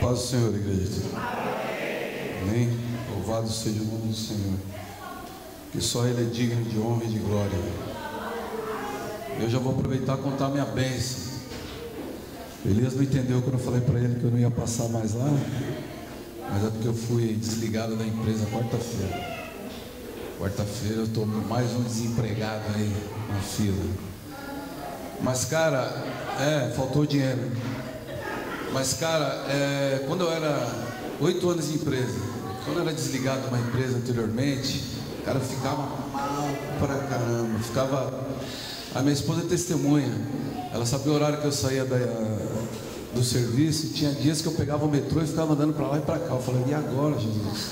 Paz do Senhor, igreja. Amém. Louvado seja o nome do Senhor, que só Ele é digno de honra e de glória. Eu já vou aproveitar e contar minha bênção. Elias não entendeu quando eu falei para ele que eu não ia passar mais lá, mas é porque eu fui desligado da empresa quarta-feira. Quarta-feira eu estou mais um desempregado aí na fila. Mas cara, faltou dinheiro. Mas cara, quando eu era 8 anos de empresa, quando eu era desligado de uma empresa anteriormente, cara, eu ficava mal pra caramba. A minha esposa é testemunha. Ela sabia o horário que eu saía do serviço. E tinha dias que eu pegava o metrô e ficava andando para lá e para cá. Eu falei, e agora, Jesus?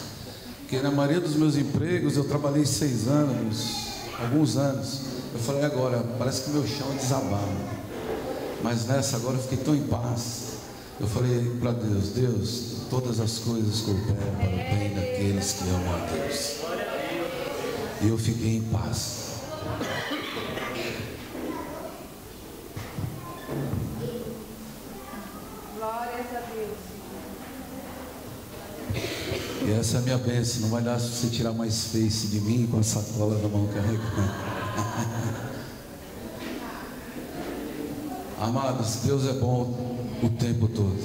Porque na maioria dos meus empregos eu trabalhei 6 anos, alguns anos. Eu falei, agora, parece que meu chão desabava. Mas nessa agora eu fiquei tão em paz. Eu falei para Deus, Deus, todas as coisas cooperam para o bem daqueles que amam a Deus. E eu fiquei em paz. Glórias a Deus. E essa é a minha bênção. Não vai dar se você tirar mais face de mim com a sacola na mão carregando. Amados, Deus é bom o tempo todo.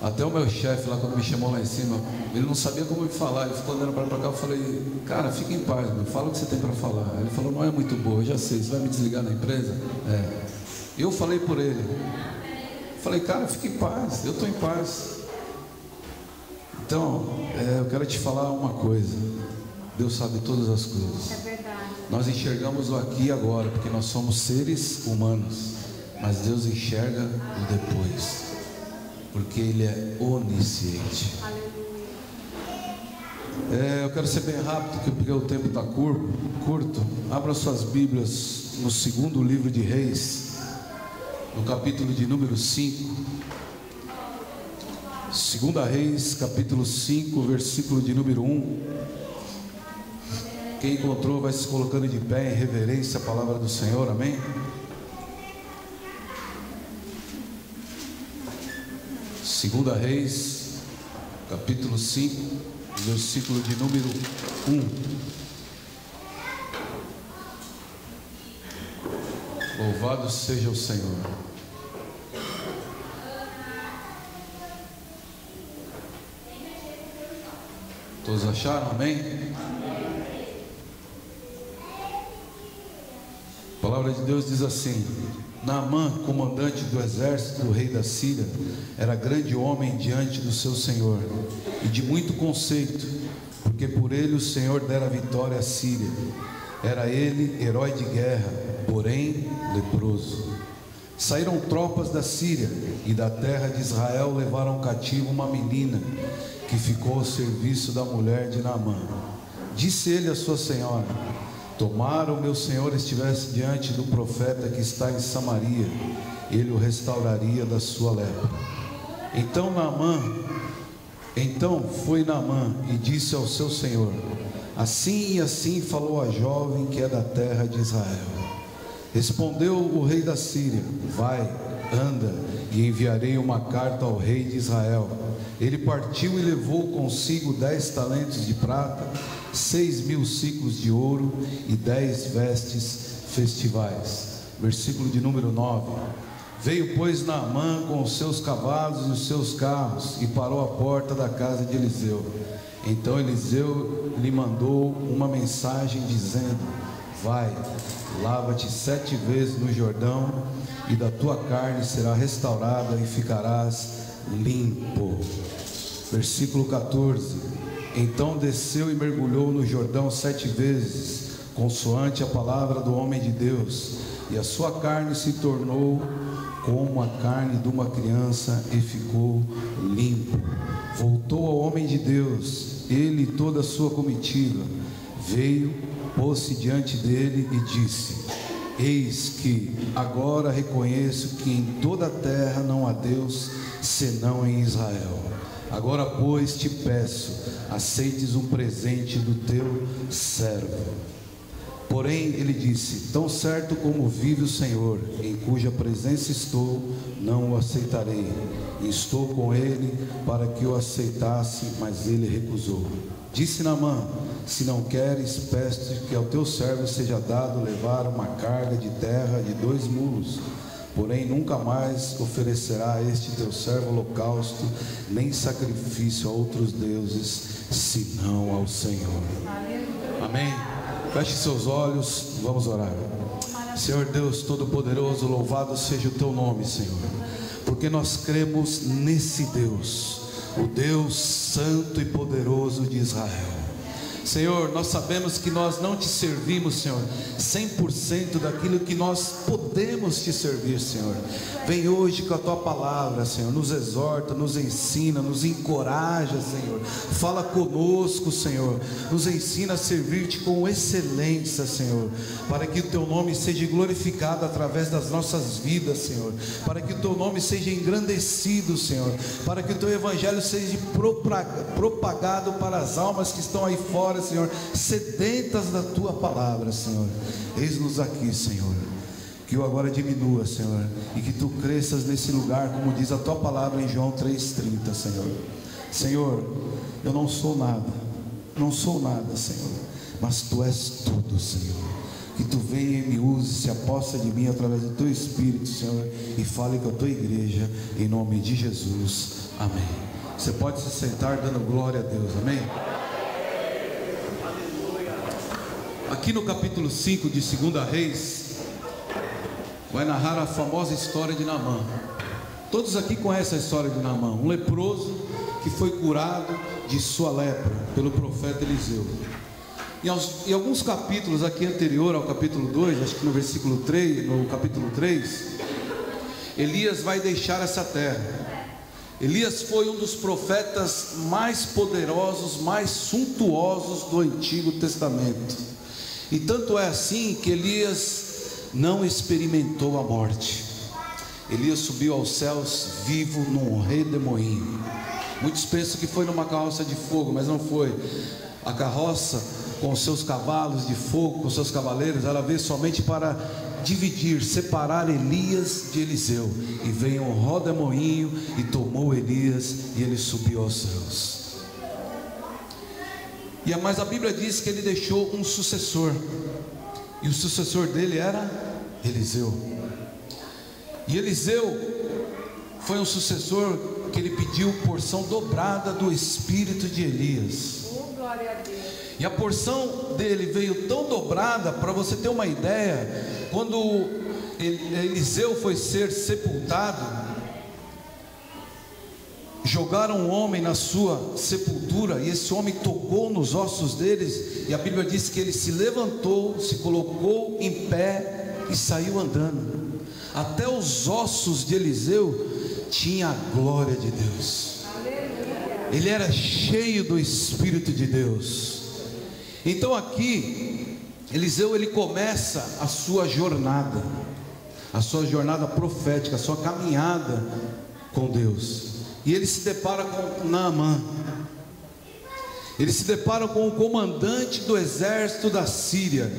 Até o meu chefe lá, quando me chamou lá em cima, ele não sabia como me falar. Ele ficou andando para cá. Eu falei, cara, fica em paz, meu. Fala o que você tem para falar. Ele falou, não é muito boa, eu já sei. Você vai me desligar na empresa? Eu falei por ele. Falei, cara, fica em paz. Eu estou em paz. Então, eu quero te falar uma coisa. Deus sabe todas as coisas. É verdade. Nós enxergamos o aqui e agora, porque nós somos seres humanos. Mas Deus enxerga o depois, porque Ele é onisciente. Aleluia. Eu quero ser bem rápido, porque o tempo está curto. Abra suas Bíblias no segundo livro de Reis, no capítulo de número 5. Segunda Reis, capítulo 5, versículo de número 1. Quem encontrou vai se colocando de pé em reverência à palavra do Senhor, amém? Segunda Reis, capítulo 5, versículo de número 1. Louvado seja o Senhor. Todos acharam? Amém? A palavra de Deus diz assim: Naamã, comandante do exército do rei da Síria, era grande homem diante do seu senhor e de muito conceito, porque por ele o Senhor dera vitória à Síria. Era ele herói de guerra, porém leproso. Saíram tropas da Síria e da terra de Israel levaram cativo uma menina que ficou ao serviço da mulher de Naamã. Disse ele à sua senhora: tomara o meu senhor estivesse diante do profeta que está em Samaria, ele o restauraria da sua lepra. Então foi Naamã e disse ao seu senhor: assim e assim falou a jovem que é da terra de Israel. Respondeu o rei da Síria: vai, anda, e enviarei uma carta ao rei de Israel. Ele partiu e levou consigo 10 talentos de prata, 6.000 ciclos de ouro e 10 vestes festivais. Versículo de número 9. Veio, pois, Naamã com os seus cavalos e os seus carros e parou à porta da casa de Eliseu. Então Eliseu lhe mandou uma mensagem dizendo: vai, lava-te 7 vezes no Jordão e da tua carne será restaurada e ficarás limpo. Versículo 14. Então desceu e mergulhou no Jordão 7 vezes, consoante a palavra do homem de Deus, e a sua carne se tornou como a carne de uma criança e ficou limpo. Voltou ao homem de Deus, ele e toda a sua comitiva. Veio, pôs-se diante dele e disse: eis que agora reconheço que em toda a terra não há Deus senão em Israel. Agora, pois, te peço, aceites um presente do teu servo. Porém ele disse: tão certo como vive o Senhor, em cuja presença estou, não o aceitarei. E estou com ele para que o aceitasse, mas ele recusou. Disse Naamã: se não queres, peço que ao teu servo seja dado levar uma carga de terra de 2 mulos. Porém nunca mais oferecerá a este teu servo holocausto, nem sacrifício a outros deuses, senão ao Senhor. Amém? Feche seus olhos, vamos orar. Senhor Deus Todo-Poderoso, louvado seja o teu nome, Senhor, porque nós cremos nesse Deus, o Deus Santo e Poderoso de Israel. Senhor, nós sabemos que nós não te servimos, Senhor, 100% daquilo que nós podemos te servir, Senhor. Vem hoje com a tua palavra, Senhor, nos exorta, nos ensina, nos encoraja, Senhor. Fala conosco, Senhor, nos ensina a servir-te com excelência, Senhor, para que o teu nome seja glorificado através das nossas vidas, Senhor, para que o teu nome seja engrandecido, Senhor, para que o teu evangelho seja propagado para as almas que estão aí fora, Senhor, sedentas da tua palavra, Senhor. Eis-nos aqui, Senhor, que eu agora diminua, Senhor, e que tu cresças nesse lugar, como diz a tua palavra em João 3,30, Senhor. Senhor, eu não sou nada, Senhor, mas tu és tudo, Senhor. Que tu venha e me use, se aposta de mim através do teu Espírito, Senhor, e fale com a tua igreja, em nome de Jesus, amém. Você pode se sentar dando glória a Deus, amém? Aqui no capítulo 5 de 2 Reis, vai narrar a famosa história de Naamã. Todos aqui conhecem a história de Naamã, um leproso que foi curado de sua lepra pelo profeta Eliseu. Em alguns capítulos aqui anterior ao capítulo 2, acho que no versículo 3, no capítulo 3, Elias vai deixar essa terra. Elias foi um dos profetas mais poderosos, mais suntuosos do Antigo Testamento. E tanto é assim que Elias não experimentou a morte. Elias subiu aos céus vivo num redemoinho. Muitos pensam que foi numa carroça de fogo, mas não foi. A carroça com seus cavalos de fogo, com seus cavaleiros, ela veio somente para dividir, separar Elias de Eliseu. E veio um redemoinho e tomou Elias, e ele subiu aos céus. Mas a Bíblia diz que ele deixou um sucessor, e o sucessor dele era Eliseu. E Eliseu foi um sucessor que ele pediu porção dobrada do espírito de Elias. Glória a Deus. E a porção dele veio tão dobrada, para você ter uma ideia, quando Eliseu foi ser sepultado, jogaram um homem na sua sepultura, e esse homem tocou nos ossos deles, e a Bíblia diz que ele se levantou, se colocou em pé e saiu andando. Até os ossos de Eliseu tinha a glória de Deus. Ele era cheio do Espírito de Deus. Então aqui Eliseu, ele começa a sua jornada profética, a sua caminhada com Deus. E ele se depara com Naamã. Ele se depara com o comandante do exército da Síria,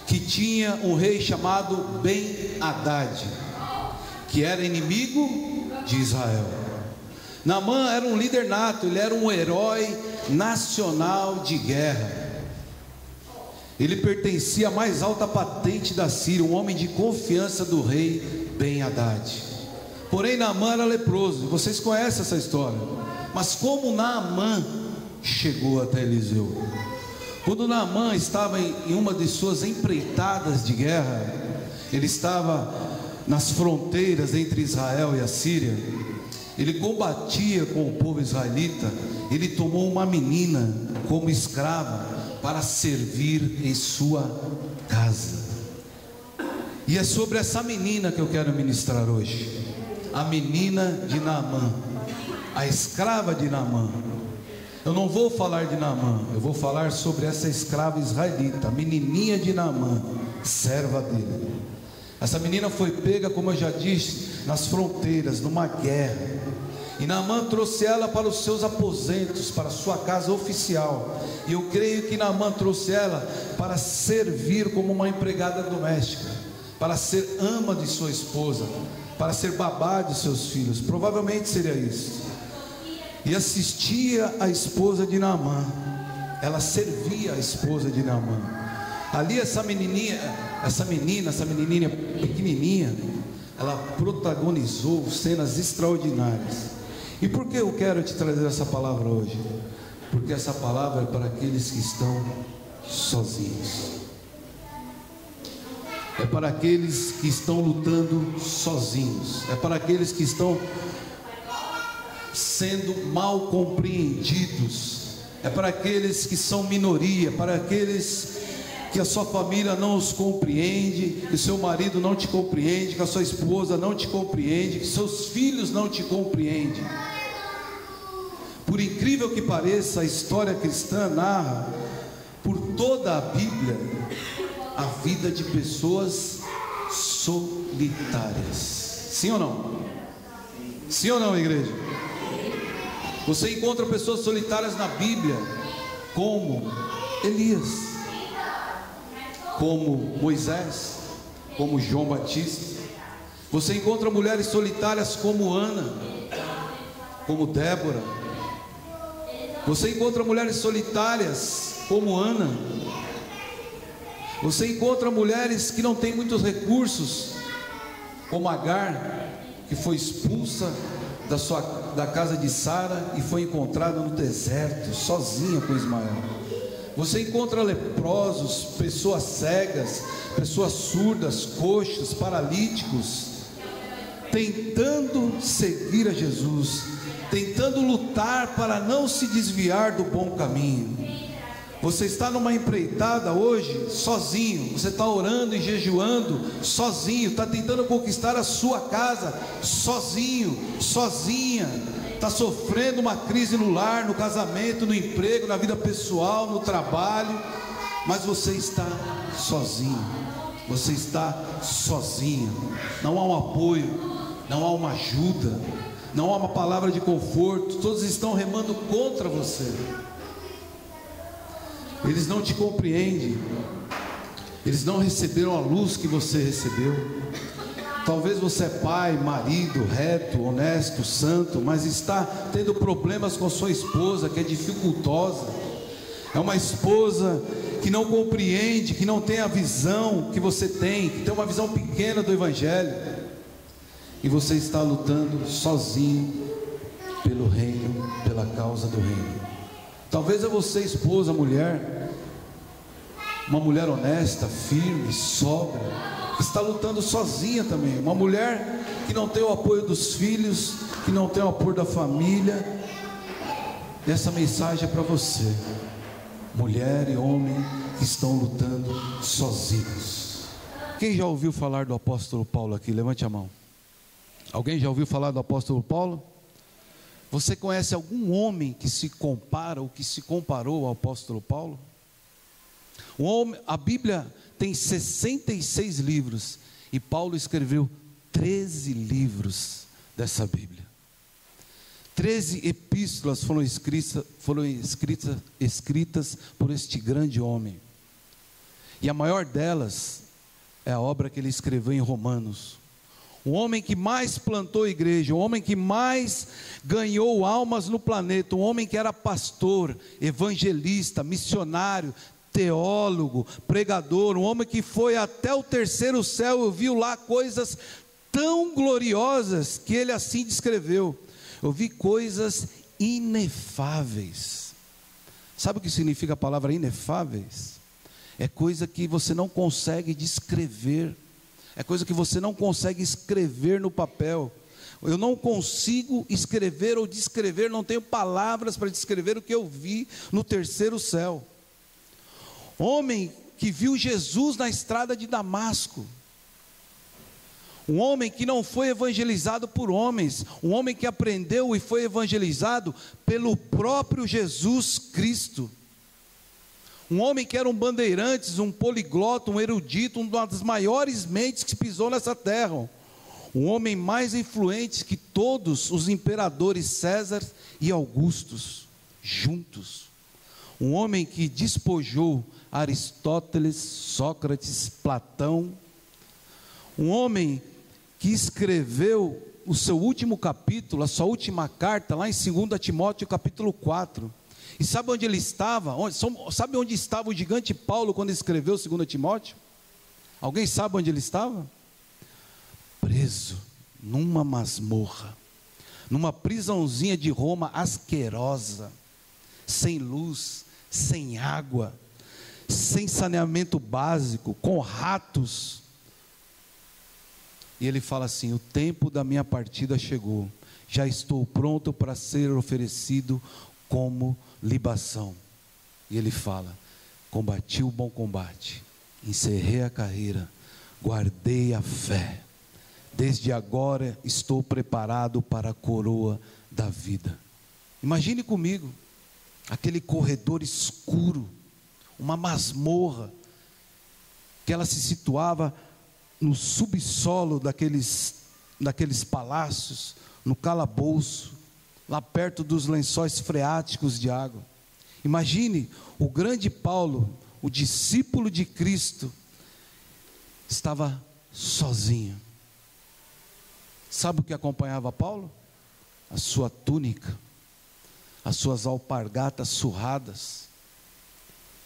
que tinha um rei chamado Ben-Hadad, que era inimigo de Israel. Naamã era um líder nato, ele era um herói nacional de guerra. Ele pertencia à mais alta patente da Síria, um homem de confiança do rei Ben-Hadad. Porém Naamã era leproso, vocês conhecem essa história. Mas como Naamã chegou até Eliseu? Quando Naamã estava em uma de suas empreitadas de guerra, ele estava nas fronteiras entre Israel e a Síria, ele combatia com o povo israelita. Ele tomou uma menina como escrava para servir em sua casa. E é sobre essa menina que eu quero ministrar hoje. A menina de Naamã, a escrava de Naamã. Eu não vou falar de Naamã, eu vou falar sobre essa escrava israelita, a menininha de Naamã, serva dele. Essa menina foi pega, como eu já disse, nas fronteiras, numa guerra. E Naamã trouxe ela para os seus aposentos, para a sua casa oficial. E eu creio que Naamã trouxe ela para servir como uma empregada doméstica, para ser ama de sua esposa, para ser babá de seus filhos. Provavelmente seria isso. E assistia a esposa de Naamã. Ela servia a esposa de Naamã. Ali essa menininha pequenininha, ela protagonizou cenas extraordinárias. E por que eu quero te trazer essa palavra hoje? Porque essa palavra é para aqueles que estão sozinhos. É para aqueles que estão lutando sozinhos. É para aqueles que estão sendo mal compreendidos. É para aqueles que são minoria, para aqueles que a sua família não os compreende, que o seu marido não te compreende, que a sua esposa não te compreende, que seus filhos não te compreendem. Por incrível que pareça, a história cristã narra por toda a Bíblia a vida de pessoas solitárias. Sim ou não? Sim ou não, igreja? Você encontra pessoas solitárias na Bíblia, como Elias, como Moisés, como João Batista. Você encontra mulheres solitárias como Ana, como Débora. Você encontra mulheres solitárias como Ana. Você encontra mulheres que não têm muitos recursos, como Agar, que foi expulsa da casa de Sara e foi encontrada no deserto, sozinha com Ismael. Você encontra leprosos, pessoas cegas, pessoas surdas, coxos, paralíticos, tentando seguir a Jesus, tentando lutar para não se desviar do bom caminho. Você está numa empreitada hoje, sozinho. Você está orando e jejuando, sozinho. Está tentando conquistar a sua casa, sozinho, sozinha. Está sofrendo uma crise no lar, no casamento, no emprego, na vida pessoal, no trabalho. Mas você está sozinho. Você está sozinho. Não há um apoio, não há uma ajuda, não há uma palavra de conforto. Todos estão remando contra você. Eles não te compreendem. Eles não receberam a luz que você recebeu. Talvez você é pai, marido, reto, honesto, santo, mas está tendo problemas com sua esposa, que é dificultosa. É uma esposa que não compreende, que não tem a visão que você tem, que tem uma visão pequena do Evangelho. E você está lutando sozinho pelo reino, pela causa do reino. Talvez é você, esposa, mulher, uma mulher honesta, firme, sóbria, que está lutando sozinha também. Uma mulher que não tem o apoio dos filhos, que não tem o apoio da família. E essa mensagem é para você, mulher e homem que estão lutando sozinhos. Quem já ouviu falar do apóstolo Paulo aqui? Levante a mão. Alguém já ouviu falar do apóstolo Paulo? Você conhece algum homem que se compara ou que se comparou ao apóstolo Paulo? A Bíblia tem 66 livros e Paulo escreveu 13 livros dessa Bíblia. 13 epístolas foram escritas por este grande homem. E a maior delas é a obra que ele escreveu em Romanos. O homem que mais plantou igreja, o homem que mais ganhou almas no planeta, um homem que era pastor, evangelista, missionário, teólogo, pregador, um homem que foi até o terceiro céu e viu lá coisas tão gloriosas que ele assim descreveu. Eu vi coisas inefáveis. Sabe o que significa a palavra inefáveis? É coisa que você não consegue descrever. É coisa que você não consegue escrever no papel. Eu não consigo escrever ou descrever, não tenho palavras para descrever o que eu vi no terceiro céu. Homem que viu Jesus na estrada de Damasco. Um homem que não foi evangelizado por homens. Um homem que aprendeu e foi evangelizado pelo próprio Jesus Cristo. Um homem que era um bandeirantes, um poliglota, um erudito, uma das maiores mentes que pisou nessa terra. um homem mais influente que todos os imperadores César e Augustos juntos, um homem que despojou Aristóteles, Sócrates, Platão, um homem que escreveu o seu último capítulo, a sua última carta, lá em 2 Timóteo capítulo 4, e sabe onde ele estava? Sabe onde estava o gigante Paulo quando escreveu 2 Timóteo? Alguém sabe onde ele estava? Preso numa masmorra, numa prisãozinha de Roma asquerosa, sem luz, sem água, sem saneamento básico, com ratos. E ele fala assim: o tempo da minha partida chegou, já estou pronto para ser oferecido como libação. E ele fala: combati o bom combate, encerrei a carreira, guardei a fé, desde agora estou preparado para a coroa da vida. Imagine comigo, aquele corredor escuro, uma masmorra, que ela se situava no subsolo daqueles palácios, no calabouço, lá perto dos lençóis freáticos de água. Imagine o grande Paulo, o discípulo de Cristo, estava sozinho. Sabe o que acompanhava Paulo? A sua túnica, as suas alpargatas surradas,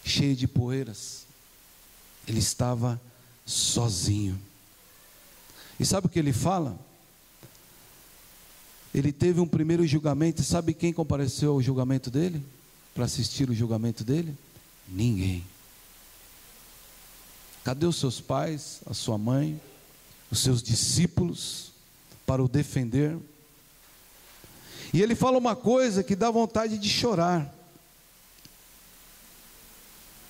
cheias de poeiras. Ele estava sozinho. E sabe o que ele fala? Ele teve um primeiro julgamento. E sabe quem compareceu ao julgamento dele? Para assistir o julgamento dele? Ninguém. Cadê os seus pais, a sua mãe, os seus discípulos para o defender? E ele fala uma coisa que dá vontade de chorar.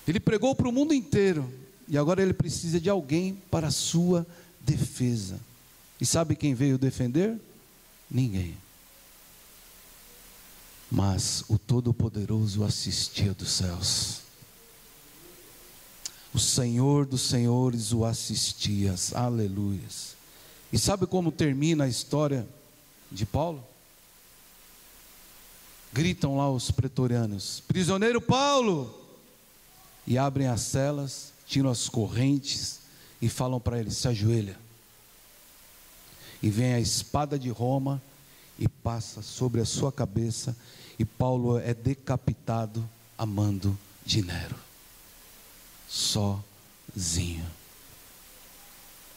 Ele pregou para o mundo inteiro, e agora ele precisa de alguém para a sua defesa. E sabe quem veio defender? Ninguém. Mas o Todo-Poderoso assistia dos céus. O Senhor dos Senhores o assistia. Aleluias. E sabe como termina a história de Paulo? Gritam lá os pretorianos: prisioneiro Paulo! E abrem as celas, tiram as correntes e falam para ele: se ajoelha. E vem a espada de Roma e passa sobre a sua cabeça, e Paulo é decapitado a mando de Nero, sozinho.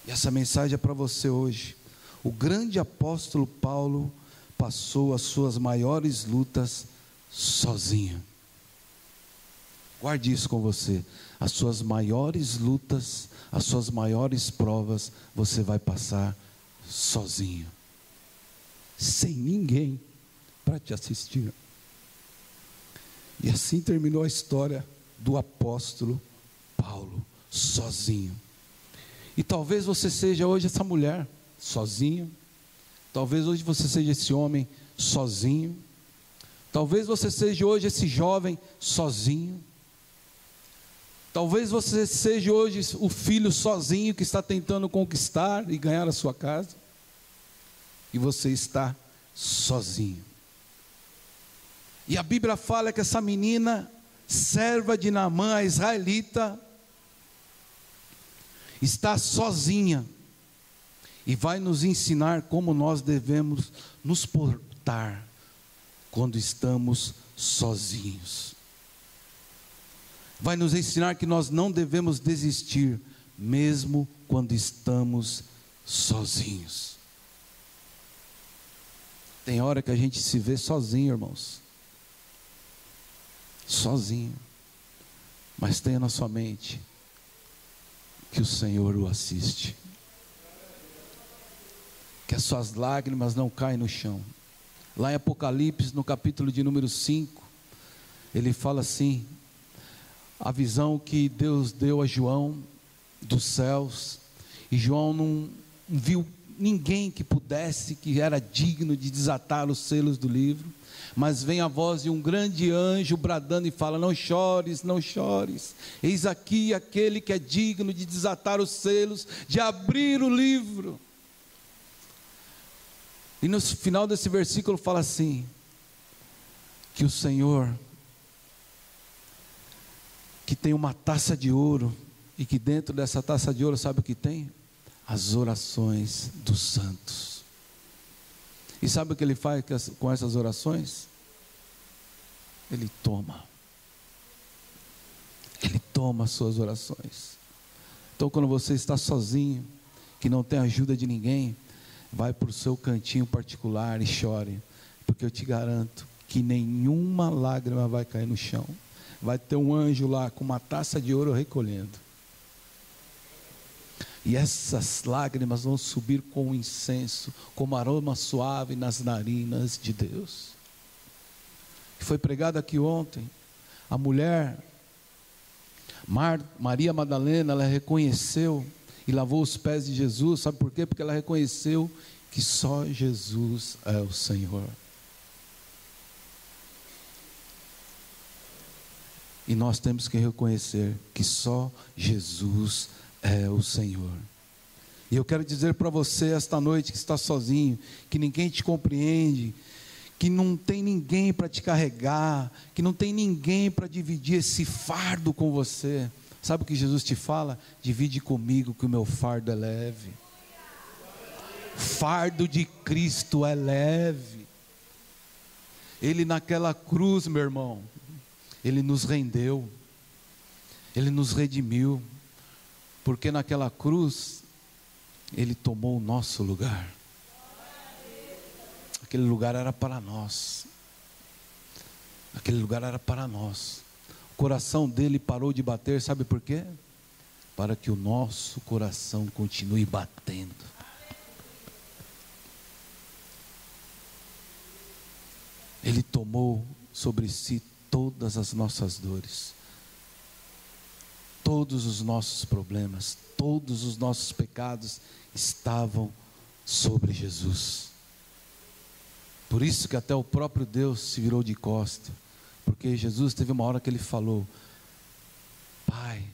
E essa mensagem é para você hoje. O grande apóstolo Paulo passou as suas maiores lutas sozinho. Guarde isso com você. As suas maiores lutas, as suas maiores provas, você vai passar sozinho, sem ninguém para te assistir. E assim terminou a história do apóstolo Paulo, sozinho. E talvez você seja hoje essa mulher sozinho. Talvez hoje você seja esse homem sozinho. Talvez você seja hoje esse jovem sozinho. Talvez você seja hoje o filho sozinho que está tentando conquistar e ganhar a sua casa. E você está sozinho. E a Bíblia fala que essa menina, serva de Naamã, a israelita, está sozinha. E vai nos ensinar como nós devemos nos portar quando estamos sozinhos. Vai nos ensinar que nós não devemos desistir, mesmo quando estamos sozinhos. Tem hora que a gente se vê sozinho, irmãos. Sozinho. Mas tenha na sua mente que o Senhor o assiste. Que as suas lágrimas não caem no chão. Lá em Apocalipse, no capítulo de número 5, ele fala assim: a visão que Deus deu a João dos céus, e João não viu ninguém que pudesse, que era digno de desatar os selos do livro, mas vem a voz de um grande anjo bradando e fala: não chores, não chores, eis aqui aquele que é digno de desatar os selos, de abrir o livro. E no final desse versículo fala assim, que o Senhor, que tem uma taça de ouro, e que dentro dessa taça de ouro, sabe o que tem? As orações dos santos. E sabe o que ele faz com essas orações? Ele toma as suas orações. Então, quando você está sozinho, que não tem ajuda de ninguém, vai para o seu cantinho particular e chore, porque eu te garanto que nenhuma lágrima vai cair no chão. Vai ter um anjo lá com uma taça de ouro recolhendo, e essas lágrimas vão subir com incenso, como aroma suave nas narinas de Deus. Foi pregado aqui ontem, a mulher Maria Madalena, ela reconheceu e lavou os pés de Jesus. Sabe por quê? Porque ela reconheceu que só Jesus é o Senhor. E nós temos que reconhecer que só Jesus é o Senhor. E eu quero dizer para você esta noite que está sozinho, que ninguém te compreende, que não tem ninguém para te carregar, que não tem ninguém para dividir esse fardo com você. Sabe o que Jesus te fala? Divide comigo que o meu fardo é leve. O fardo de Cristo é leve. Ele naquela cruz, meu irmão, Ele nos rendeu, Ele nos redimiu, porque naquela cruz, Ele tomou o nosso lugar. Aquele lugar era para nós. Aquele lugar era para nós. O coração dele parou de bater, sabe por quê? Para que o nosso coração continue batendo. Ele tomou sobre si todas as nossas dores, todos os nossos problemas, todos os nossos pecados estavam sobre Jesus. Por isso que até o próprio Deus se virou de costa, porque Jesus teve uma hora que ele falou: Pai,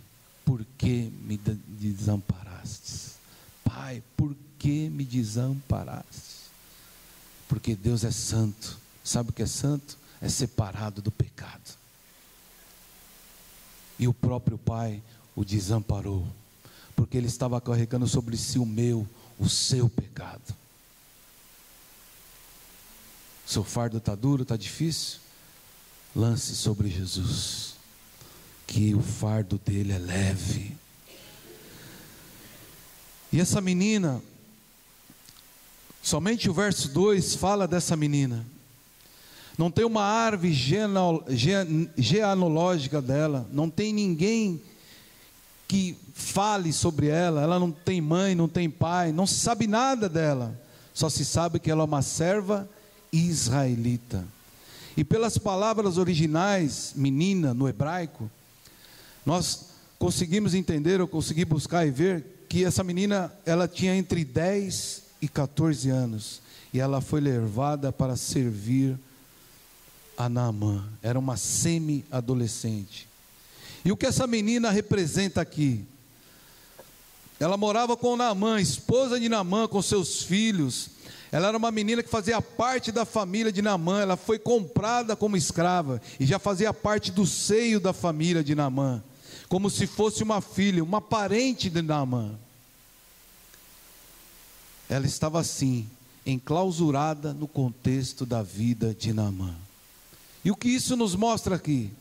por que me desamparastes? Pai, por que me desamparastes? Porque Deus é santo. Sabe o que é santo? É separado do pecado. E o próprio Pai o desamparou, porque ele estava carregando sobre si o seu pecado. Seu fardo está duro, está difícil? Lance sobre Jesus, que o fardo dele é leve. E essa menina, somente o verso 2 fala dessa menina. Não tem uma árvore genealógica dela, não tem ninguém que fale sobre ela. Ela não tem mãe, não tem pai, não se sabe nada dela, só se sabe que ela é uma serva israelita. E pelas palavras originais, menina, no hebraico, nós conseguimos entender, eu consegui buscar e ver, que essa menina, ela tinha entre 10 e 14 anos, e ela foi levada para servir a Naamã. Era uma semi-adolescente. E o que essa menina representa aqui? Ela morava com Naamã, esposa de Naamã, com seus filhos. Ela era uma menina que fazia parte da família de Naamã. Ela foi comprada como escrava e já fazia parte do seio da família de Naamã, como se fosse uma filha, uma parente de Naamã. Ela estava assim, enclausurada no contexto da vida de Naamã. E o que isso nos mostra aqui?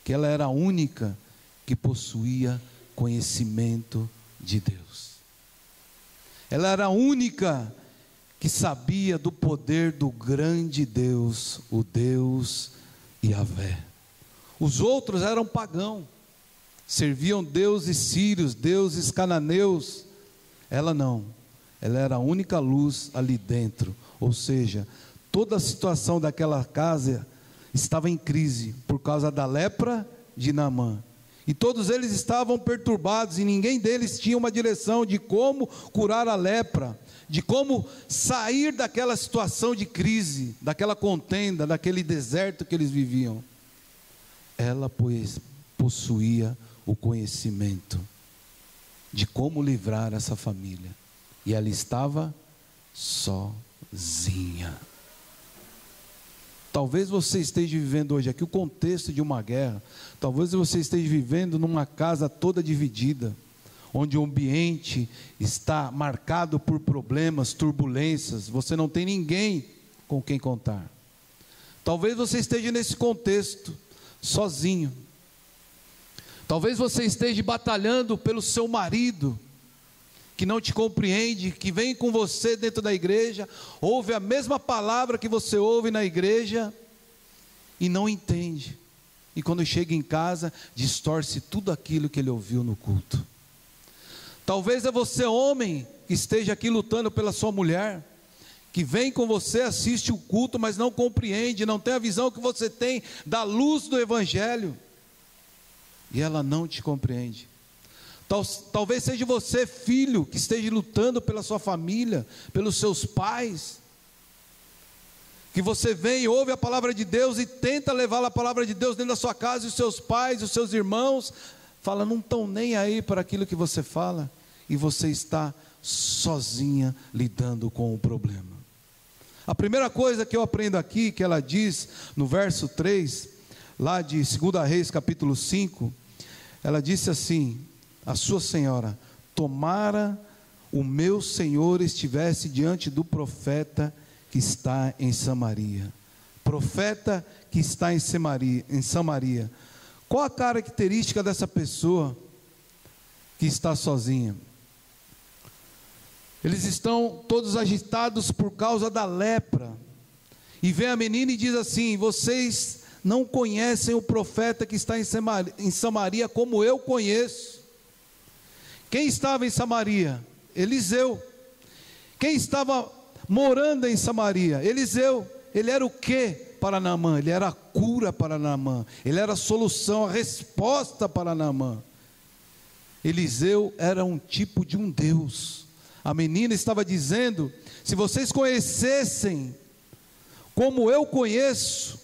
Que ela era a única que possuía conhecimento de Deus. Ela era a única que sabia do poder do grande Deus, o Deus Yahvé. Os outros eram pagãos, serviam deuses sírios, deuses cananeus. Ela não, ela era a única luz ali dentro. Ou seja, toda a situação daquela casa estava em crise por causa da lepra de Naamã. E todos eles estavam perturbados, e ninguém deles tinha uma direção de como curar a lepra, de como sair daquela situação de crise, daquela contenda, daquele deserto que eles viviam. Ela, pois, possuía o conhecimento de como livrar essa família, e ela estava sozinha. sozinha. Talvez você esteja vivendo hoje aqui o contexto de uma guerra. Talvez você esteja vivendo numa casa toda dividida, onde o ambiente está marcado por problemas, turbulências. Você não tem ninguém com quem contar. Talvez você esteja nesse contexto, sozinho. Talvez você esteja batalhando pelo seu marido, que não te compreende, que vem com você dentro da igreja, ouve a mesma palavra que você ouve na igreja, e não entende. E quando chega em casa, distorce tudo aquilo que ele ouviu no culto. Talvez é você, homem, que esteja aqui lutando pela sua mulher, que vem com você, assiste o culto, mas não compreende, não tem a visão que você tem da luz do evangelho, e ela não te compreende. Talvez seja você, filho, que esteja lutando pela sua família, pelos seus pais, que você vem, ouve a palavra de Deus e tenta levar a palavra de Deus dentro da sua casa, e os seus pais, os seus irmãos, não estão nem aí para aquilo que você fala, e você está sozinha lidando com o problema. A primeira coisa que eu aprendo aqui, que ela diz no verso 3, lá de 2 Reis capítulo 5, ela disse assim: a sua senhora, tomara o meu senhor estivesse diante do profeta que está em Samaria. Profeta que está em Samaria. Qual a característica dessa pessoa que está sozinha? Eles estão todos agitados por causa da lepra. E vem a menina e diz assim: vocês não conhecem o profeta que está em Samaria como eu conheço. Quem estava em Samaria? Eliseu. Quem estava morando em Samaria? Eliseu. Ele era o que para Naamã? Ele era a cura para Naamã. Ele era a solução, a resposta para Naamã. Eliseu era um tipo de um Deus. A menina estava dizendo: se vocês conhecessem como eu conheço,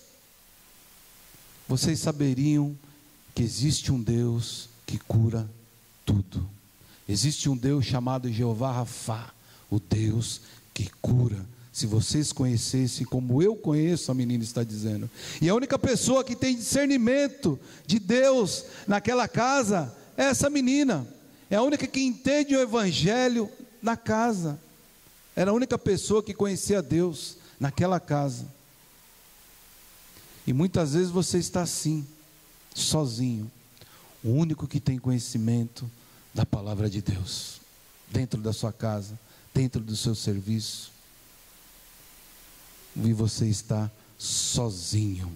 vocês saberiam que existe um Deus que cura tudo. Existe um Deus chamado Jeová Rafá, o Deus que cura. Se vocês conhecessem como eu conheço, a menina está dizendo. E a única pessoa que tem discernimento de Deus naquela casa é essa menina. É a única que entende o evangelho na casa. Era a única pessoa que conhecia Deus naquela casa. E muitas vezes você está assim, sozinho, o único que tem conhecimento da palavra de Deus, dentro da sua casa, dentro do seu serviço, e você está sozinho.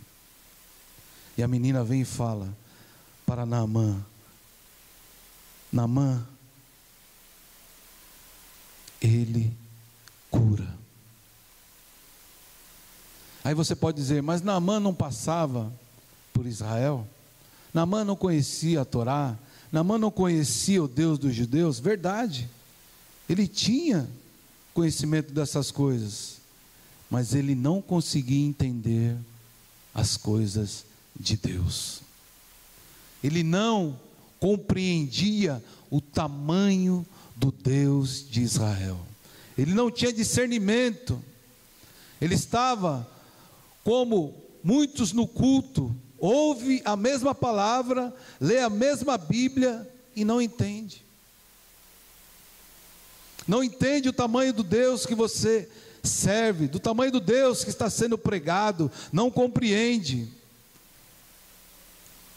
E a menina vem e fala para Naamã: Naamã, ele cura. Aí você pode dizer: mas Naamã não passava por Israel? Naamã não conhecia a Torá? Naamã não conhecia o Deus dos judeus? Verdade, ele tinha conhecimento dessas coisas, mas ele não conseguia entender as coisas de Deus. Ele não compreendia o tamanho do Deus de Israel. Ele não tinha discernimento. Ele estava como muitos no culto, ouve a mesma palavra, lê a mesma Bíblia e não entende. Não entende o tamanho do Deus que você serve, do tamanho do Deus que está sendo pregado, não compreende.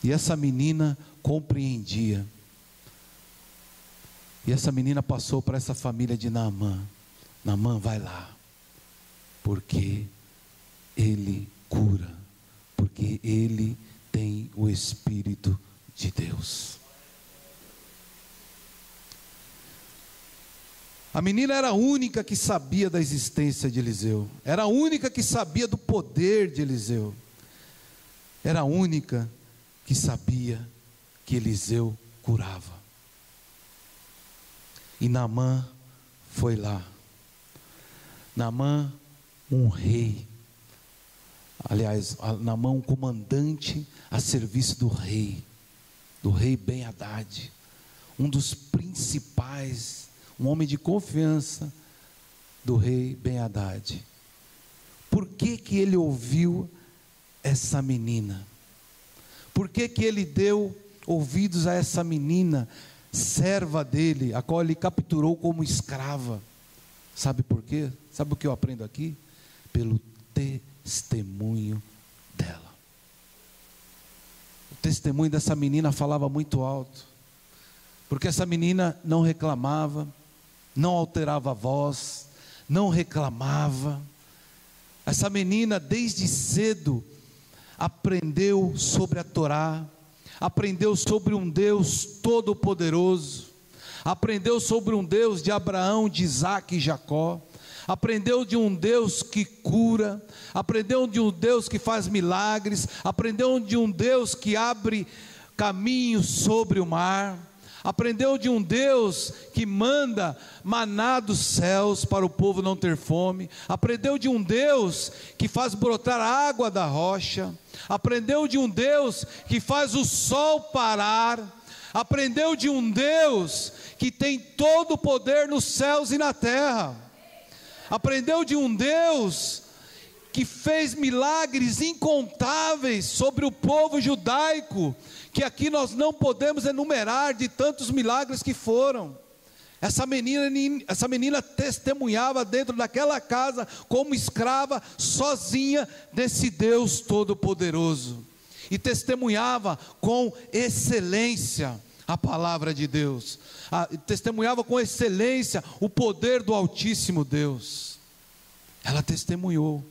E essa menina compreendia. E essa menina passou para essa família de Naamã: Naamã, vai lá, porque ele cura, porque ele tem o Espírito de Deus. A menina era a única que sabia da existência de Eliseu, era a única que sabia do poder de Eliseu, era a única que sabia que Eliseu curava. E Naamã foi lá. Naamã, um rei, aliás, Naamã, um comandante a serviço do rei Ben-Hadad, um dos principais, um homem de confiança do rei Ben-Hadad. Por que que ele ouviu essa menina? Por que que ele deu ouvidos a essa menina, serva dele, a qual ele capturou como escrava? Sabe por quê? Sabe o que eu aprendo aqui? Pelo testemunho dela. O testemunho dessa menina falava muito alto, porque essa menina não reclamava, não alterava a voz, não reclamava. Essa menina desde cedo aprendeu sobre a Torá, aprendeu sobre um Deus todo-poderoso, aprendeu sobre um Deus de Abraão, de Isaac e Jacó, aprendeu de um Deus que cura, aprendeu de um Deus que faz milagres, aprendeu de um Deus que abre caminhos sobre o mar, aprendeu de um Deus que manda maná dos céus para o povo não ter fome, aprendeu de um Deus que faz brotar água da rocha, aprendeu de um Deus que faz o sol parar, aprendeu de um Deus que tem todo o poder nos céus e na terra, aprendeu de um Deus que fez milagres incontáveis sobre o povo judaico, que aqui nós não podemos enumerar de tantos milagres que foram. Essa menina testemunhava dentro daquela casa, como escrava, sozinha desse Deus todo-poderoso, e testemunhava com excelência a palavra de Deus, testemunhava com excelência o poder do Altíssimo Deus. Ela testemunhou,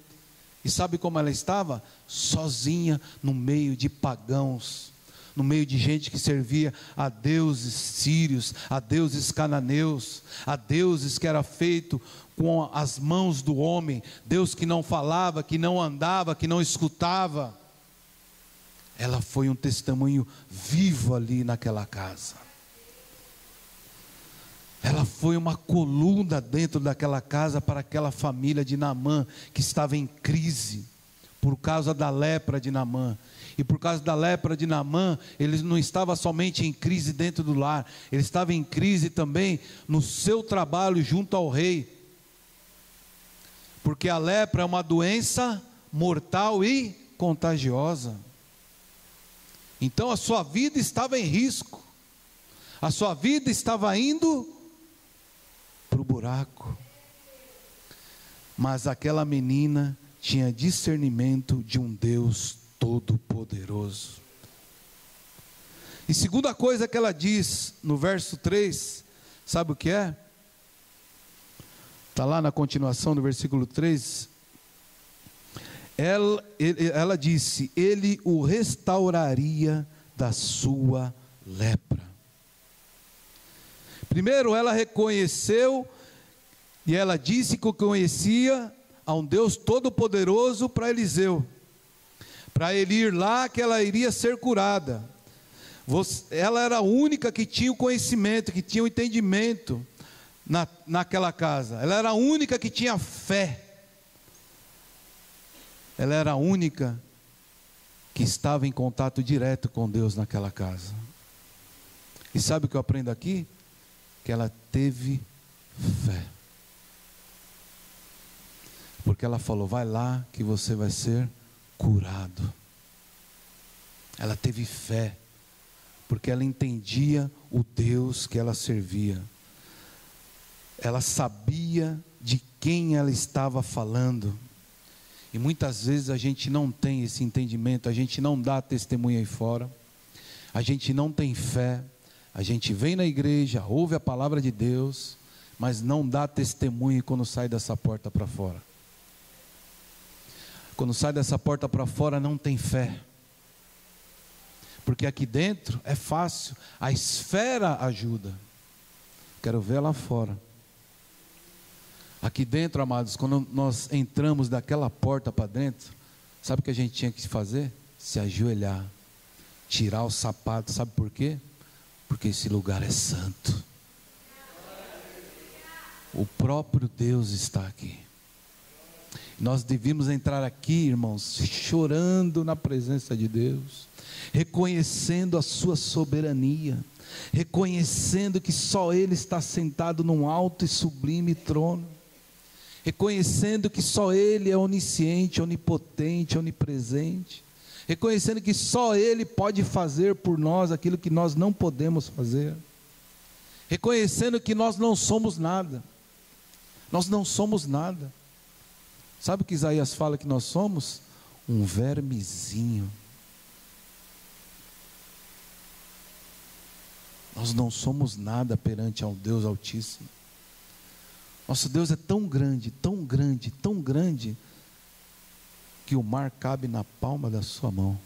e sabe como ela estava? Sozinha no meio de pagãos, no meio de gente que servia a deuses sírios, a deuses cananeus, a deuses que era feito com as mãos do homem, Deus que não falava, que não andava, que não escutava. Ela foi um testemunho vivo ali naquela casa. Ela foi uma coluna dentro daquela casa para aquela família de Naamã, que estava em crise por causa da lepra de Naamã. E por causa da lepra de Naamã, ele não estava somente em crise dentro do lar, ele estava em crise também no seu trabalho junto ao rei, porque a lepra é uma doença mortal e contagiosa. Então a sua vida estava em risco, a sua vida estava indo para o buraco. Mas aquela menina tinha discernimento de um Deus todo-poderoso. E segunda coisa que ela diz no verso 3, sabe o que é? Está lá na continuação do versículo 3. Ela disse: ele o restauraria da sua lepra. Primeiro ela reconheceu, e ela disse que conhecia a um Deus todo-poderoso para Eliseu, para ele ir lá que ela iria ser curada. Ela era a única que tinha o conhecimento, que tinha o entendimento naquela casa. Ela era a única que tinha fé. Ela era a única que estava em contato direto com Deus naquela casa. E sabe o que eu aprendo aqui? Que ela teve fé. Porque ela falou: vai lá que você vai ser curado. Ela teve fé, porque ela entendia o Deus que ela servia. Ela sabia de quem ela estava falando. E muitas vezes a gente não tem esse entendimento, a gente não dá testemunho aí fora, a gente não tem fé, a gente vem na igreja, ouve a palavra de Deus, mas não dá testemunho quando sai dessa porta para fora. Quando sai dessa porta para fora não tem fé, porque aqui dentro é fácil, a esfera ajuda, quero ver lá fora. Aqui dentro, amados, quando nós entramos daquela porta para dentro, sabe o que a gente tinha que fazer? Se ajoelhar, tirar o sapato, sabe por quê? Porque esse lugar é santo, o próprio Deus está aqui. Nós devíamos entrar aqui, irmãos, chorando na presença de Deus, reconhecendo a sua soberania, reconhecendo que só Ele está sentado num alto e sublime trono, reconhecendo que só Ele é onisciente, onipotente, onipresente, reconhecendo que só Ele pode fazer por nós aquilo que nós não podemos fazer, reconhecendo que nós não somos nada, nós não somos nada. Sabe o que Isaías fala que nós somos? Um vermezinho. Nós não somos nada perante ao Deus Altíssimo. Nosso Deus é tão grande, tão grande, tão grande, que o mar cabe na palma da sua mão.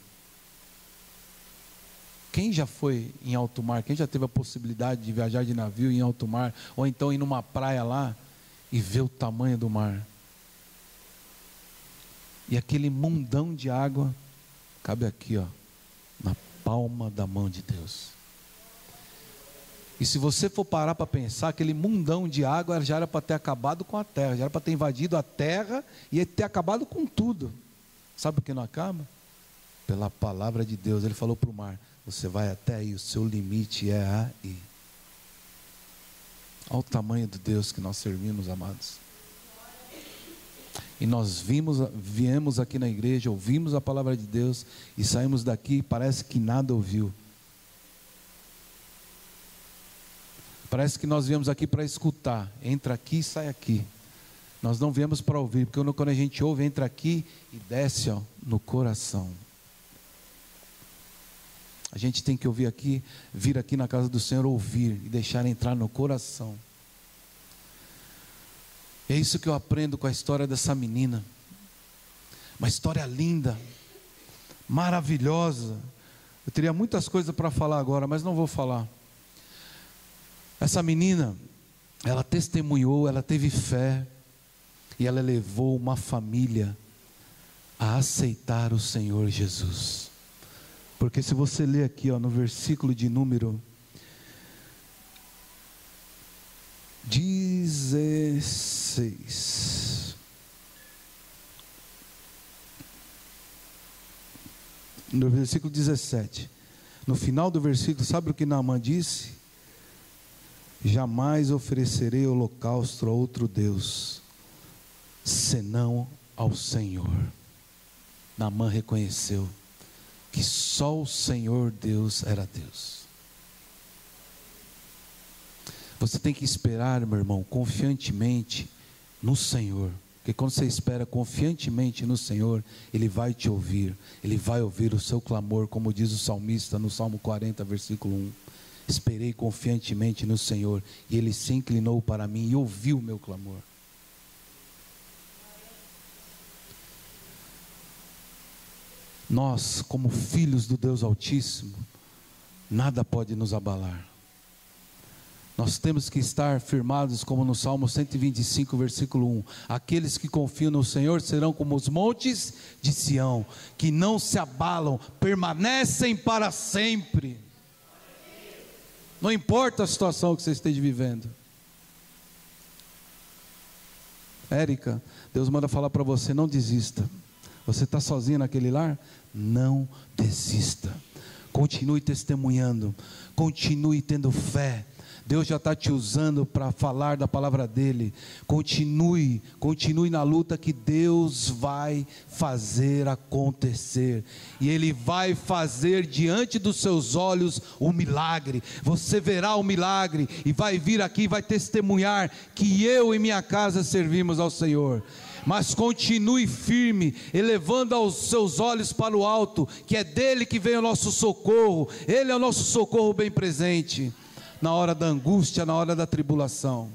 Quem já foi em alto mar? Quem já teve a possibilidade de viajar de navio em alto mar? Ou então ir numa praia lá e ver o tamanho do mar? E aquele mundão de água cabe aqui, ó, na palma da mão de Deus. E se você for parar para pensar, aquele mundão de água já era para ter acabado com a terra, já era para ter invadido a terra e ter acabado com tudo. Sabe por que não acaba? Pela palavra de Deus. Ele falou para o mar: você vai até aí, o seu limite é aí. Olha o tamanho do Deus que nós servimos, amados. E nós viemos aqui na igreja, ouvimos a palavra de Deus e saímos daqui e parece que nada ouviu. Parece que nós viemos aqui para escutar, entra aqui e sai aqui. Nós não viemos para ouvir, porque quando a gente ouve, entra aqui e desce, ó, no coração. A gente tem que ouvir aqui, vir aqui na casa do Senhor, ouvir e deixar entrar no coração. É isso que eu aprendo com a história dessa menina. Uma história linda, maravilhosa. Eu teria muitas coisas para falar agora, mas não vou falar. Essa menina, ela testemunhou, ela teve fé, e ela levou uma família a aceitar o Senhor Jesus. Porque se você ler aqui, ó, no versículo de número 16, no versículo 17, no final do versículo, sabe o que Naamã disse? Jamais oferecerei holocausto a outro Deus, senão ao Senhor. Naamã reconheceu que só o Senhor Deus era Deus. Você tem que esperar, meu irmão, confiantemente no Senhor. Porque quando você espera confiantemente no Senhor, Ele vai te ouvir. Ele vai ouvir o seu clamor, como diz o salmista no Salmo 40, versículo 1. Esperei confiantemente no Senhor, e Ele se inclinou para mim e ouviu o meu clamor. Nós, como filhos do Deus Altíssimo, nada pode nos abalar. Nós temos que estar firmados, como no Salmo 125, versículo 1. Aqueles que confiam no Senhor serão como os montes de Sião, que não se abalam, permanecem para sempre. Não importa a situação que você esteja vivendo. Érica, Deus manda falar para você: não desista. Você está sozinha naquele lar? Não desista. Continue testemunhando. Continue tendo fé. Deus já está te usando para falar da palavra dEle. Continue na luta, que Deus vai fazer acontecer. E Ele vai fazer diante dos seus olhos o milagre. Você verá o milagre e vai vir aqui e vai testemunhar que eu e minha casa servimos ao Senhor. Mas continue firme, elevando os seus olhos para o alto, que é dEle que vem o nosso socorro. Ele é o nosso socorro bem presente na hora da angústia, na hora da tribulação.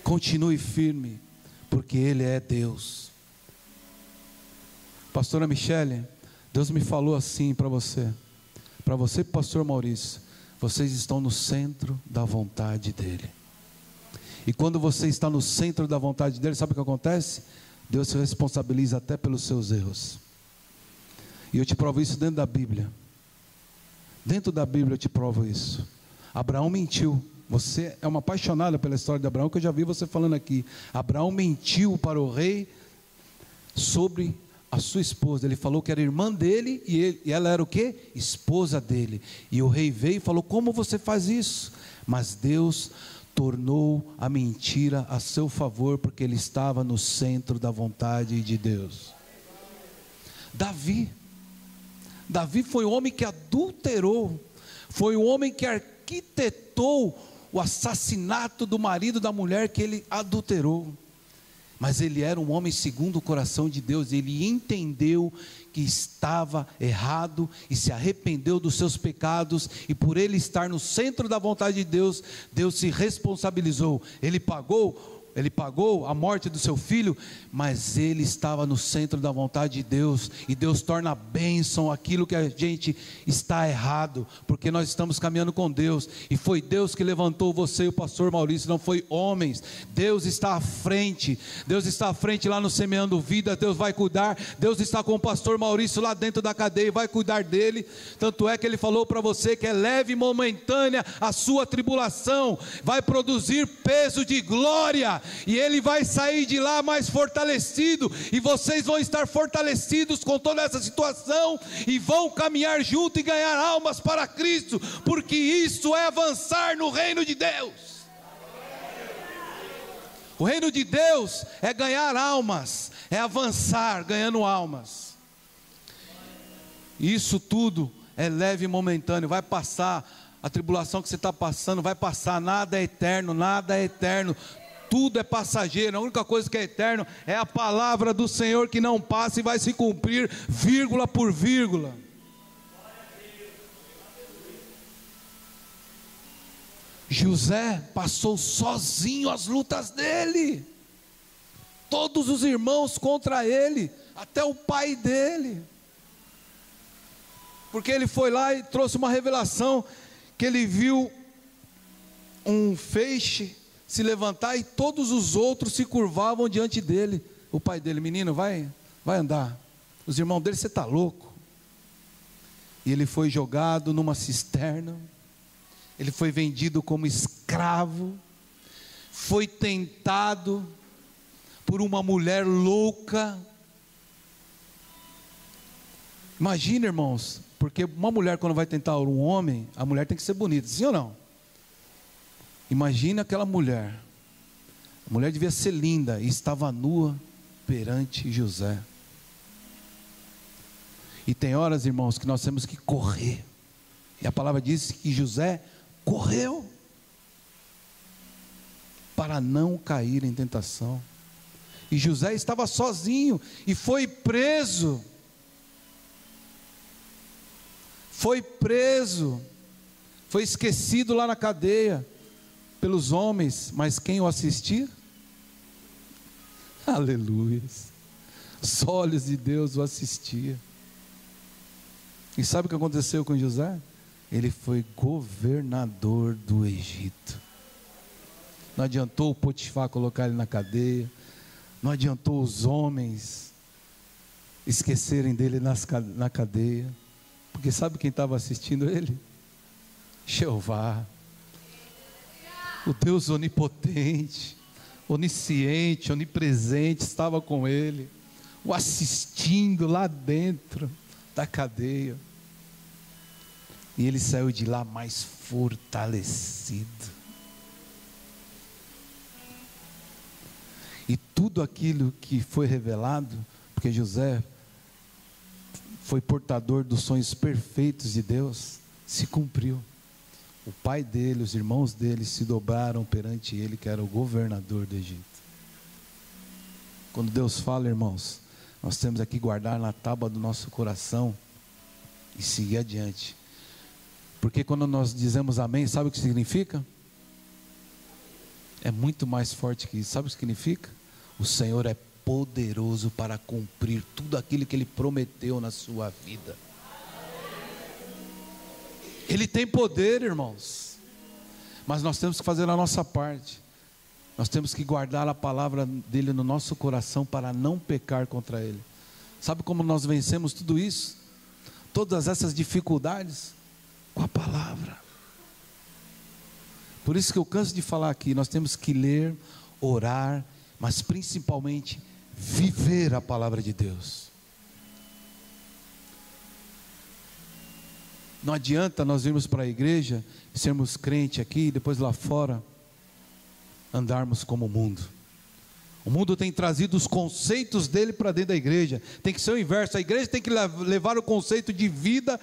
Continue firme, porque Ele é Deus. Pastora Michele, Deus me falou assim para você e pastor Maurício: vocês estão no centro da vontade dEle. E quando você está no centro da vontade dEle, sabe o que acontece? Deus se responsabiliza até pelos seus erros. E eu te provo isso dentro da Bíblia. Dentro da Bíblia eu te provo isso. Abraão mentiu. Você é uma apaixonada pela história de Abraão, que eu já vi você falando aqui. Abraão mentiu para o rei sobre a sua esposa. Ele falou que era irmã dele e ela era o quê? Esposa dele. E o rei veio e falou: como você faz isso? Mas Deus tornou a mentira a seu favor, porque ele estava no centro da vontade de Deus. Davi foi o homem que adulterou, foi o homem que arquitetou o assassinato do marido da mulher que ele adulterou. Mas ele era um homem segundo o coração de Deus. Ele entendeu que estava errado e se arrependeu dos seus pecados, e por ele estar no centro da vontade de Deus, Deus se responsabilizou. Ele pagou a morte do seu filho, mas ele estava no centro da vontade de Deus, e Deus torna bênção aquilo que a gente está errado, porque nós estamos caminhando com Deus, e foi Deus que levantou você e o pastor Maurício, não foi homens. Deus está à frente lá no Semeando Vida. Deus vai cuidar, Deus está com o pastor Maurício lá dentro da cadeia e vai cuidar dele. Tanto é que ele falou para você que é leve e momentânea a sua tribulação, vai produzir peso de glória, e ele vai sair de lá mais fortalecido, e vocês vão estar fortalecidos com toda essa situação, e vão caminhar junto e ganhar almas para Cristo, porque isso é avançar no reino de Deus. O reino de Deus é ganhar almas, é avançar ganhando almas. Isso tudo é leve e momentâneo, vai passar. A tribulação que você está passando vai passar. Nada é eterno, nada é eterno, tudo é passageiro. A única coisa que é eterno é a palavra do Senhor, que não passa e vai se cumprir vírgula por vírgula. José passou sozinho as lutas dele, todos os irmãos contra ele, até o pai dele, porque ele foi lá e trouxe uma revelação, que ele viu um feixe se levantar e todos os outros se curvavam diante dele. O pai dele: menino, vai andar. Os irmãos dele: você está louco? E ele foi jogado numa cisterna, ele foi vendido como escravo, foi tentado por uma mulher louca. Imagina, irmãos, porque uma mulher, quando vai tentar um homem, a mulher tem que ser bonita, sim ou não? Imagina aquela mulher, a mulher devia ser linda, e estava nua perante José. E tem horas, irmãos, que nós temos que correr, e a palavra diz que José correu para não cair em tentação. E José estava sozinho e foi preso. Foi esquecido lá na cadeia pelos homens, mas quem o assistia? Aleluia! Os olhos de Deus o assistiam. E sabe o que aconteceu com José? Ele foi governador do Egito. Não adiantou o Potifar colocar ele na cadeia, não adiantou os homens esquecerem dele na cadeia, porque sabe quem estava assistindo ele? Jeová, o Deus onipotente, onisciente, onipresente, estava com ele, o assistindo lá dentro da cadeia. E ele saiu de lá mais fortalecido. E tudo aquilo que foi revelado, porque José foi portador dos sonhos perfeitos de Deus, se cumpriu. O pai dele, os irmãos dele se dobraram perante ele, que era o governador do Egito. Quando Deus fala, irmãos, nós temos aqui guardar na tábua do nosso coração e seguir adiante. Porque quando nós dizemos amém, sabe o que significa? É muito mais forte que isso. Sabe o que significa? O Senhor é poderoso para cumprir tudo aquilo que Ele prometeu na sua vida. Ele tem poder, irmãos, mas nós temos que fazer a nossa parte. Nós temos que guardar a palavra dele no nosso coração para não pecar contra ele. Sabe como nós vencemos tudo isso? Todas essas dificuldades? Com a palavra. Por isso que eu canso de falar aqui, nós temos que ler, orar, mas principalmente viver a palavra de Deus. Não adianta nós irmos para a igreja, sermos crente aqui e depois lá fora andarmos como o mundo. O mundo tem trazido os conceitos dele para dentro da igreja. Tem que ser o inverso. A igreja tem que levar o conceito de vida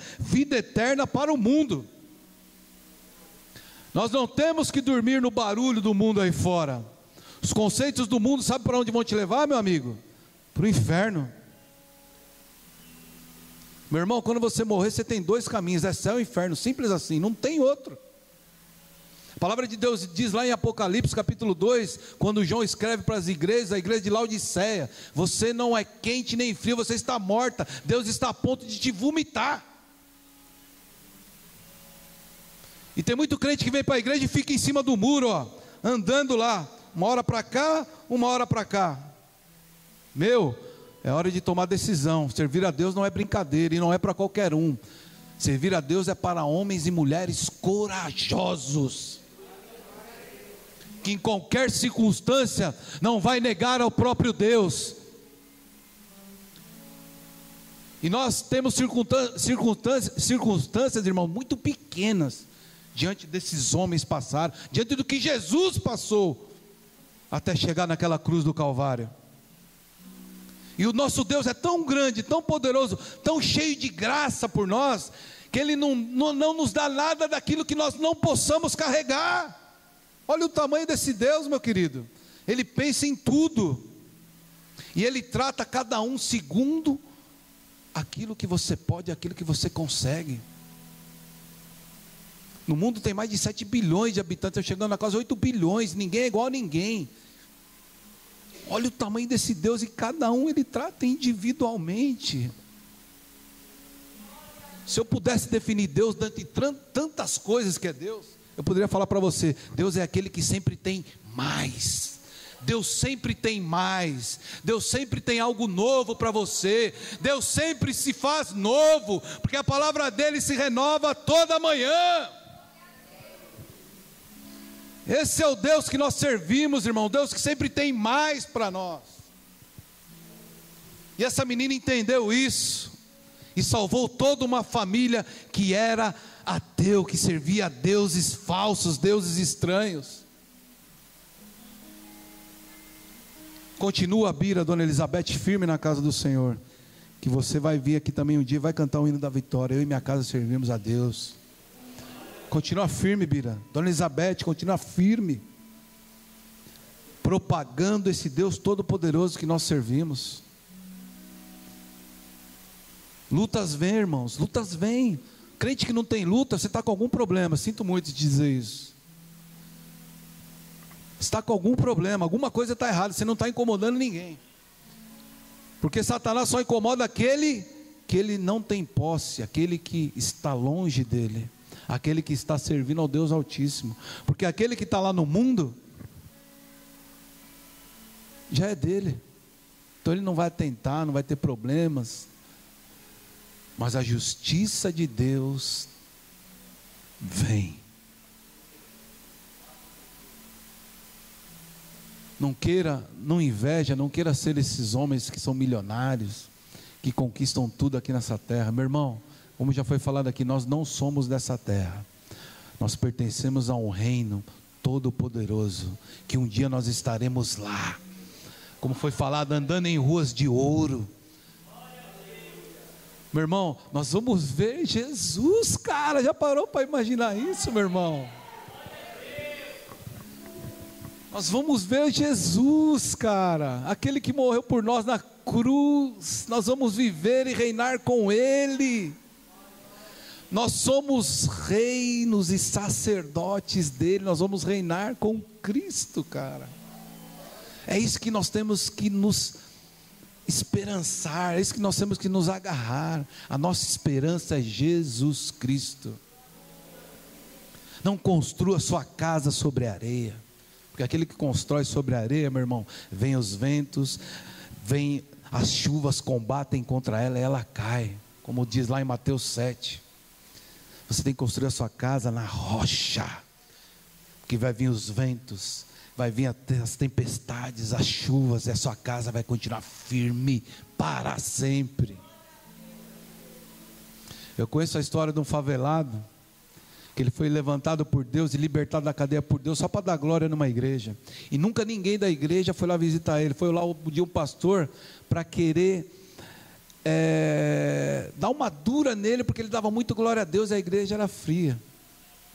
eterna para o mundo. Nós não temos que dormir no barulho do mundo aí fora. Os conceitos do mundo, sabe para onde vão te levar, meu amigo? Para o inferno. Meu irmão, quando você morrer, você tem dois caminhos: é céu e inferno, simples assim, não tem outro. A palavra de Deus diz lá em Apocalipse capítulo 2, quando João escreve para as igrejas, a igreja de Laodiceia: você não é quente nem frio, você está morta, Deus está a ponto de te vomitar. E tem muito crente que vem para a igreja e fica em cima do muro, ó, andando lá, uma hora para cá, uma hora para cá. É hora de tomar decisão. Servir a Deus não é brincadeira e não é para qualquer um. Servir a Deus é para homens e mulheres corajosos, que em qualquer circunstância não vai negar ao próprio Deus. E nós temos circunstâncias, irmão, muito pequenas diante desses homens passaram, diante do que Jesus passou até chegar naquela cruz do Calvário. E o nosso Deus é tão grande, tão poderoso, tão cheio de graça por nós, que Ele não nos dá nada daquilo que nós não possamos carregar. Olha o tamanho desse Deus, meu querido. Ele pensa em tudo, e Ele trata cada um segundo aquilo que você pode, aquilo que você consegue. No mundo tem mais de 7 bilhões de habitantes, chegando a quase 8 bilhões, ninguém é igual a ninguém. Olha o tamanho desse Deus, e cada um Ele trata individualmente. Se eu pudesse definir Deus dentre tantas coisas que é Deus, eu poderia falar para você: Deus é aquele que sempre tem mais. Deus sempre tem mais. Deus sempre tem algo novo para você. Deus sempre se faz novo, porque a palavra dele se renova toda manhã. Esse é o Deus que nós servimos, irmão. Deus que sempre tem mais para nós. E essa menina entendeu isso e salvou toda uma família que era ateu, que servia a deuses falsos, deuses estranhos. Continua, Bira, Dona Elizabeth, firme na casa do Senhor, que você vai vir aqui também um dia, vai cantar o hino da vitória. Eu e minha casa servimos a Deus. Continua firme, Bira. Dona Elizabeth, continua firme, propagando esse Deus todo-poderoso que nós servimos. Lutas vêm, irmãos, lutas vêm. Crente que não tem luta, você está com algum problema. Sinto muito te dizer isso. Está com algum problema, alguma coisa está errada, você não está incomodando ninguém. Porque Satanás só incomoda aquele que ele não tem posse, aquele que está longe dele, aquele que está servindo ao Deus Altíssimo. Porque aquele que está lá no mundo já é dele, então ele não vai tentar, não vai ter problemas. Mas a justiça de Deus vem. Não queira, não inveja, não queira ser esses homens que são milionários, que conquistam tudo aqui nessa terra. Meu irmão, como já foi falado aqui, nós não somos dessa terra. Nós pertencemos a um reino todo-poderoso, que um dia nós estaremos lá, como foi falado, andando em ruas de ouro. Meu irmão, nós vamos ver Jesus, cara. Já parou para imaginar isso, meu irmão? Nós vamos ver Jesus, cara, aquele que morreu por nós na cruz. Nós vamos viver e reinar com Ele. Nós somos reinos e sacerdotes dele. Nós vamos reinar com Cristo, cara. É isso que nós temos que nos esperançar, é isso que nós temos que nos agarrar. A nossa esperança é Jesus Cristo. Não construa sua casa sobre a areia, porque aquele que constrói sobre a areia, meu irmão, vem os ventos, vem as chuvas, combatem contra ela e ela cai, como diz lá em Mateus 7. Você tem que construir a sua casa na rocha, porque vai vir os ventos, vai vir as tempestades, as chuvas, e a sua casa vai continuar firme para sempre. Eu conheço a história de um favelado que ele foi levantado por Deus e libertado da cadeia por Deus só para dar glória numa igreja. E nunca ninguém da igreja foi lá visitar ele. Foi lá um pastor para querer dar uma dura nele, porque ele dava muito glória a Deus e a igreja era fria.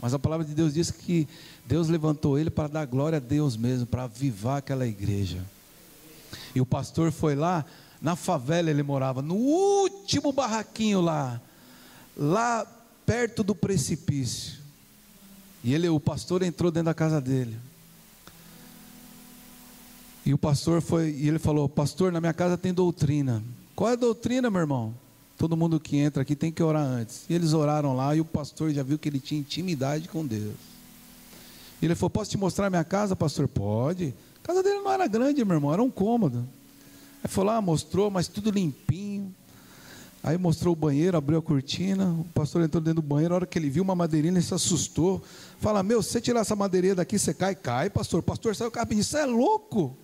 Mas a palavra de Deus diz que Deus levantou ele para dar glória a Deus mesmo, para avivar aquela igreja. E o pastor foi lá, na favela ele morava, no último barraquinho lá perto do precipício. E o pastor entrou dentro da casa dele. E o pastor e ele falou: pastor, na minha casa tem doutrina. Qual é a doutrina, meu irmão? Todo mundo que entra aqui tem que orar antes. E eles oraram lá, e o pastor já viu que ele tinha intimidade com Deus. E ele falou: posso te mostrar a minha casa, pastor? Pode. A casa dele não era grande, meu irmão, era um cômodo. Aí foi lá, mostrou, mas tudo limpinho. Aí mostrou o banheiro, abriu a cortina. O pastor entrou dentro do banheiro. A hora que ele viu uma madeirinha, ele se assustou. Fala: meu, se você tirar essa madeirinha daqui, você cai, pastor. O pastor saiu carpinho. Você é louco?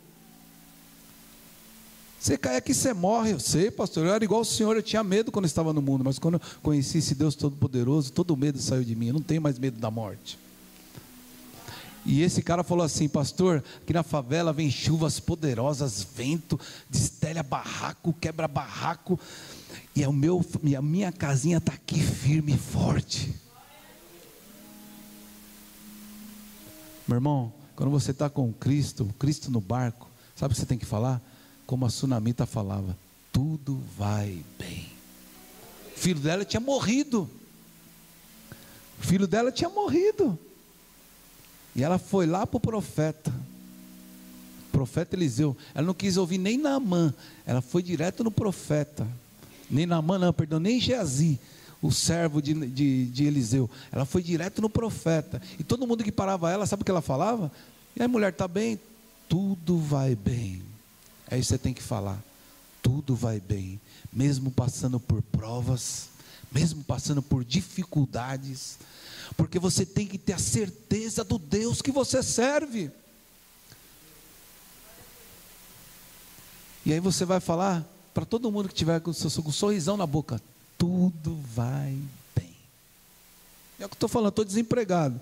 Você cai aqui, você morre. Eu sei, pastor, eu era igual o senhor, eu tinha medo quando estava no mundo, mas quando eu conheci esse Deus Todo-Poderoso, todo medo saiu de mim. Eu não tenho mais medo da morte. E esse cara falou assim: pastor, aqui na favela vem chuvas poderosas, vento, destelha barraco, quebra barraco, e a minha casinha está aqui firme e forte. Meu irmão, quando você está com Cristo no barco, sabe o que você tem que falar? Como a Sunamita falava: tudo vai bem. O filho dela tinha morrido. E ela foi lá para o profeta Eliseu. Ela não quis ouvir nem Naamã, ela foi direto no profeta. Nem Naamã não, perdão, nem Geazi, o servo de Eliseu. Ela foi direto no profeta. E todo mundo que parava ela, sabe o que ela falava? E aí, mulher, está bem? Tudo vai bem. É isso que você tem que falar. Tudo vai bem, mesmo passando por provas, mesmo passando por dificuldades, porque você tem que ter a certeza do Deus que você serve. E aí você vai falar para todo mundo que tiver com um sorrisão na boca: tudo vai bem. É o que eu estou falando, estou desempregado.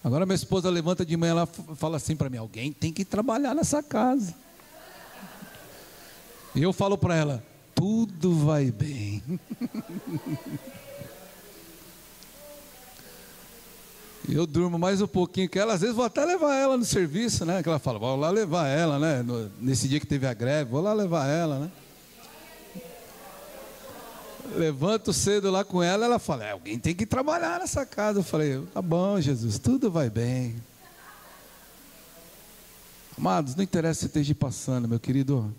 Agora minha esposa levanta de manhã, ela fala assim para mim: alguém tem que trabalhar nessa casa. E eu falo para ela: tudo vai bem. Eu durmo mais um pouquinho que ela, às vezes vou até levar ela no serviço, né? Que ela fala: vou lá levar ela, né? Nesse dia que teve a greve, vou lá levar ela, né? Levanto cedo lá com ela, ela fala: alguém tem que trabalhar nessa casa. Eu falei: tá bom, Jesus, tudo vai bem. Amados, não interessa se esteja passando, meu querido.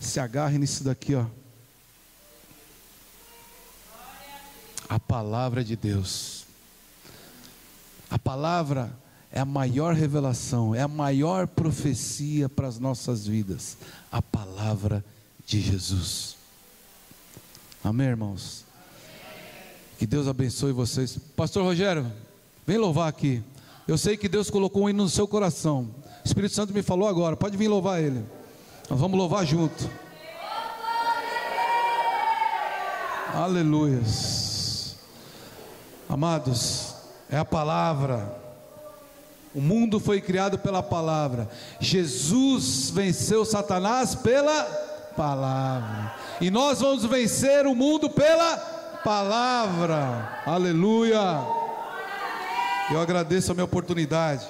Se agarre nisso daqui, ó. A palavra de Deus. A palavra é a maior revelação, é a maior profecia para as nossas vidas. A palavra de Jesus. Amém, irmãos? Que Deus abençoe vocês. Pastor Rogério, vem louvar aqui. Eu sei que Deus colocou um hino no seu coração. O Espírito Santo me falou agora, pode vir louvar Ele. Nós vamos louvar junto. Aleluias. Amados, é a palavra. O mundo foi criado pela palavra. Jesus venceu Satanás pela palavra. E nós vamos vencer o mundo pela palavra. Aleluia. Eu agradeço a minha oportunidade.